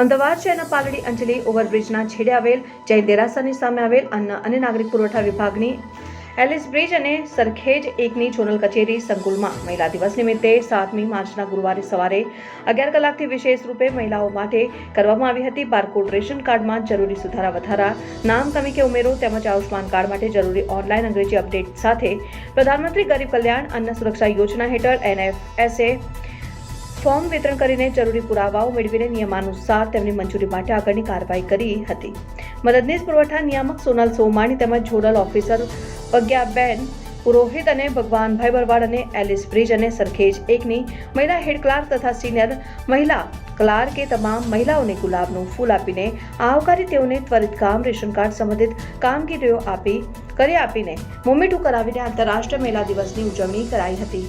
અમદાવાદ શહેરના પાલડી અંજલી ઓવરબ્રિજના છેડે આવેલ જૈન દેરાસરની સામે આવેલ અન્ન અને નાગરિક પુરવઠા વિભાગની એલિસ બ્રિજ અને સરખેજ એકની ઝોનલ કચેરી સંકુલમાં મહિલા દિવસ નિમિત્તે 7મી માર્ચના ગુરુવારે સવારે 11 કલાકથી વિશેષ રૂપે મહિલાઓ માટે કરવામાં આવી હતી. બારકોડ રેશન કાર્ડમાં જરૂરી સુધારા વધારા, નામ કમી કે ઉમેરો તેમજ આયુષ્માન કાર્ડ માટે જરૂરી ઓનલાઈન અંગ્રેજી અપડેટ સાથે પ્રધાનમંત્રી ગરીબ કલ્યાણ અન્ન સુરક્ષા યોજના હેઠળ NFSA ફોર્મ વિતરણ કરીને જરૂરી પુરાવાઓ મેળવીને નિયમાનુસાર તેમની મંજૂરી માટે આગળની કાર્યવાહી કરી હતી. મદદનીશ પુરવઠા નિયામક સોનલ સોમાણી તેમજ ઝોનલ ઓફિસર પ્રજ્ઞાબેન પુરોહિત અને ભગવાનભાઈ બરવાડ અને એલિસ બ્રિજ અને સરખેજ એકની મહિલા હેડ ક્લાર્ક તથા સિનિયર મહિલા ક્લાર્કે તમામ મહિલાઓને ગુલાબનું ફૂલ આપીને આવકારી તેઓને ત્વરિત કામ રેશન કાર્ડ સંબંધિત કામગીરીઓ આપીને મોં મીઠું કરાવીને આંતરરાષ્ટ્રીય મહિલા દિવસની ઉજવણી કરાઈ હતી.